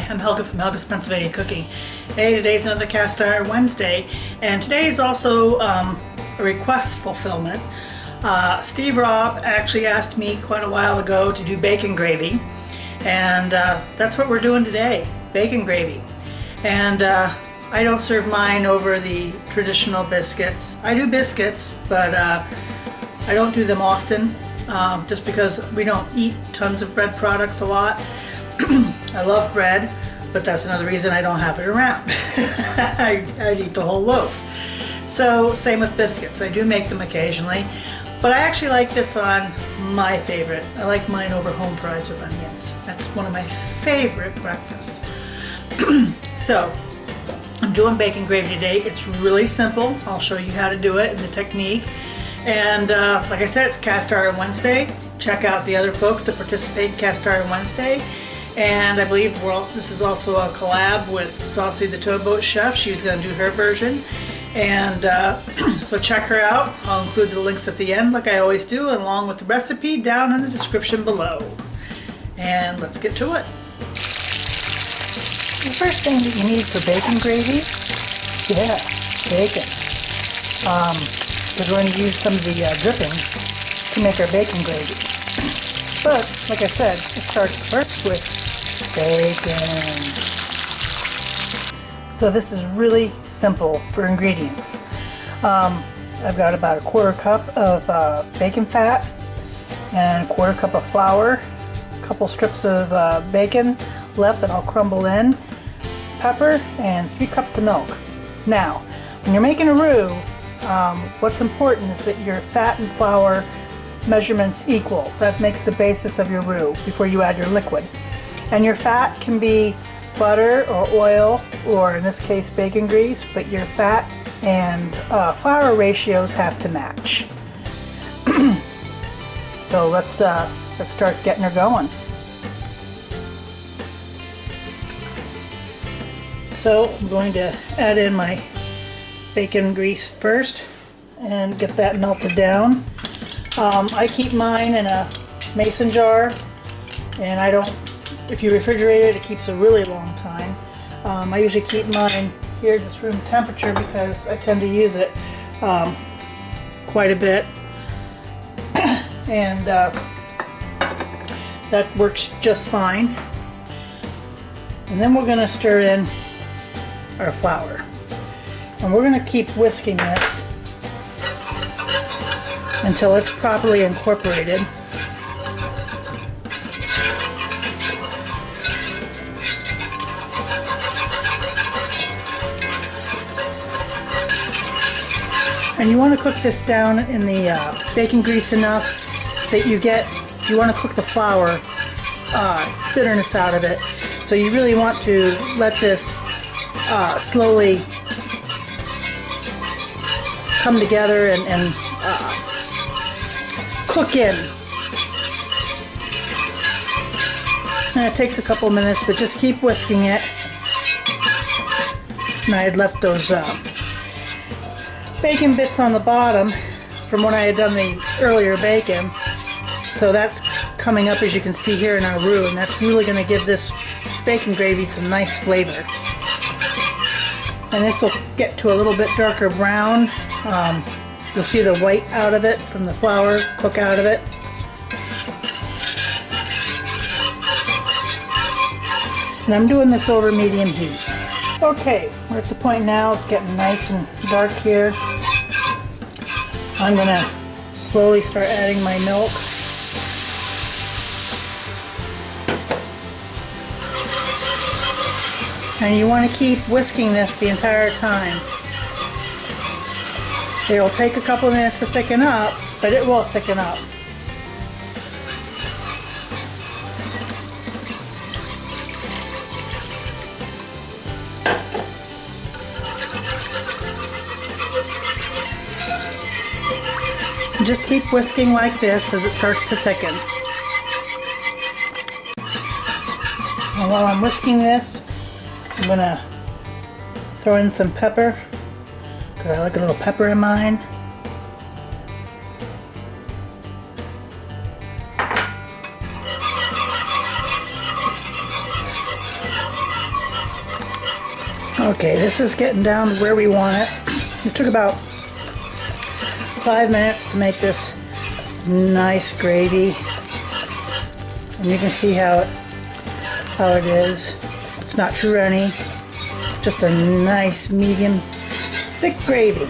I'm Helga from Helga's Pennsylvania Cooking. Hey, today's another Cast Iron Wednesday, and today is also a request fulfillment. Steve Robb actually asked me quite a while ago to do bacon gravy, and that's what we're doing today, bacon gravy. And I don't serve mine over the traditional biscuits. I do biscuits, but I don't do them often, just because we don't eat tons of bread products a lot. I love bread, but that's another reason I don't have it around. I'd eat the whole loaf. So same with biscuits. I do make them occasionally, but I actually like this on my favorite. I like mine over home fries with onions. That's one of my favorite breakfasts. So I'm doing bacon gravy today. It's really simple. I'll show you how to do it and the technique. And like I said, it's Cast Iron Wednesday. Check out the other folks that participate in Cast Iron Wednesday. And I believe this is also a collab with Saucy the Towboat Chef. She's going to do her version. And so check her out. I'll include the links at the end like I always do, along with the recipe down in the description below. And let's get to it. The first thing that you need for bacon gravy, bacon. We're going to use some of the drippings to make our bacon gravy. But, like I said, it starts first with bacon. So this is really simple for ingredients. I've got about a quarter cup of bacon fat and a quarter cup of flour, a couple strips of bacon left that I'll crumble in, pepper, and 3 cups of milk. Now, when you're making a roux, what's important is that your fat and flour measurements equal. That makes the basis of your roux before you add your liquid. And your fat can be butter or oil, or in this case bacon grease, but your fat and flour ratios have to match. So let's start getting her going. So I'm going to add in my bacon grease first and get that melted down. I keep mine in a mason jar, and if you refrigerate it, it keeps a really long time. I usually keep mine here just room temperature because I tend to use it quite a bit, and that works just fine. And then we're going to stir in our flour, and we're going to keep whisking this until it's properly incorporated. And you want to cook this down in the bacon grease enough that you want to cook the flour bitterness out of it. So you really want to let this slowly come together and cook in. And it takes a couple minutes, but just keep whisking it. And I had left those bacon bits on the bottom from when I had done the earlier bacon. So that's coming up, as you can see here, in our roux, and that's really going to give this bacon gravy some nice flavor. And this will get to a little bit darker brown. You'll see the white out of it from the flour cook out of it. And I'm doing this over medium heat. Okay, we're at the point now, it's getting nice and dark here. I'm going to slowly start adding my milk. And you want to keep whisking this the entire time. It'll take a couple of minutes to thicken up, but it will thicken up. Just keep whisking like this as it starts to thicken. And while I'm whisking this, I'm going to throw in some pepper, because I like a little pepper in mine. Okay, this is getting down to where we want it. It took about 5 minutes to make this nice gravy. And you can see how it is. It's not too runny. Just a nice medium thick gravy.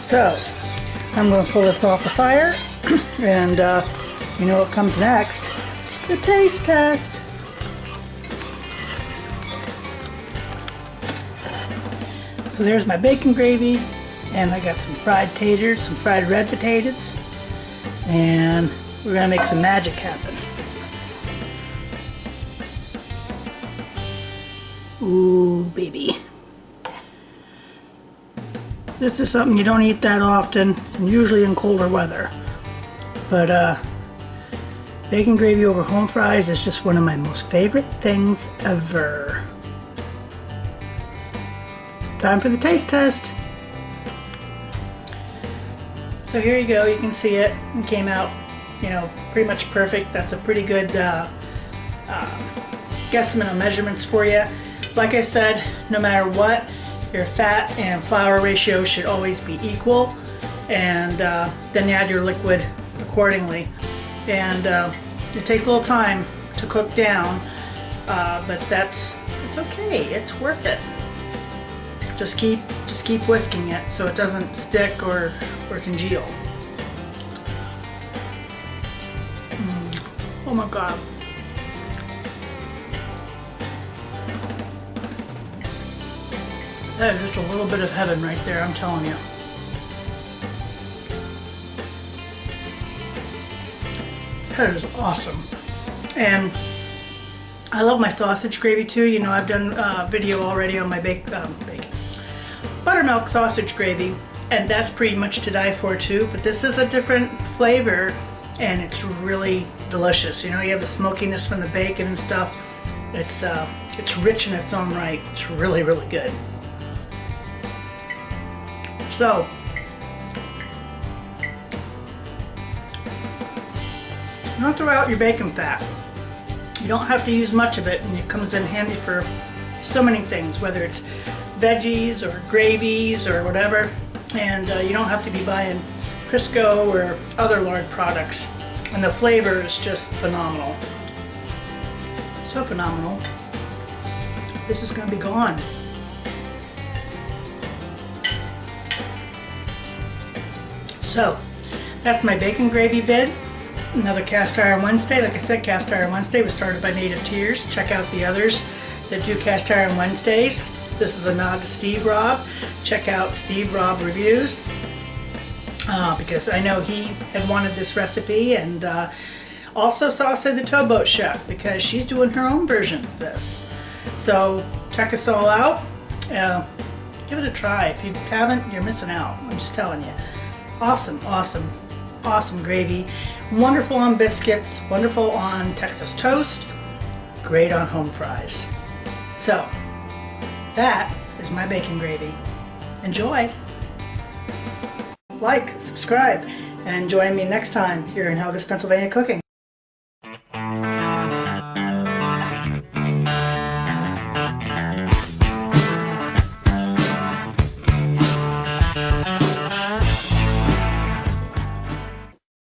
So I'm going to pull this off the fire, and you know what comes next? The taste test. So there's my bacon gravy, and I got some fried taters, some fried red potatoes, and we're going to make some magic happen. Ooh, baby. This is something you don't eat that often, and usually in colder weather. But bacon gravy over home fries is just one of my most favorite things ever. Time for the taste test. So here you go, you can see it. It came out, you know, pretty much perfect. That's a pretty good guesstimate of measurements for you. Like I said, no matter what, your fat and flour ratio should always be equal, and then you add your liquid accordingly. And it takes a little time to cook down, but it's okay. It's worth it. Just keep whisking it so it doesn't stick or congeal. Oh my God. That is just a little bit of heaven right there, I'm telling you. That is awesome. And I love my sausage gravy too. You know, I've done a video already on my buttermilk sausage gravy, and that's pretty much to die for too. But this is a different flavor, and it's really delicious. You know, you have the smokiness from the bacon and stuff. It's rich in its own right. It's really, really good. So, don't throw out your bacon fat. You don't have to use much of it, and it comes in handy for so many things, whether it's veggies or gravies or whatever. And you don't have to be buying Crisco or other lard products. And the flavor is just phenomenal. So phenomenal. This is going to be gone. So, that's my bacon gravy vid. Another Cast Iron Wednesday. Like I said, Cast Iron Wednesday was started by Native Tears. Check out the others that do Cast Iron Wednesdays. This is a nod to Steve Robb. Check out Steve Robb Reviews, because I know he had wanted this recipe, and also Salsa the Towboat Chef, because she's doing her own version of this. So check us all out. Give it a try. If you haven't, you're missing out. I'm just telling you. Awesome, awesome, awesome gravy. Wonderful on biscuits, wonderful on Texas toast, great on home fries. So, that is my bacon gravy. Enjoy. Like, subscribe, and join me next time here in Helga's Pennsylvania Cooking.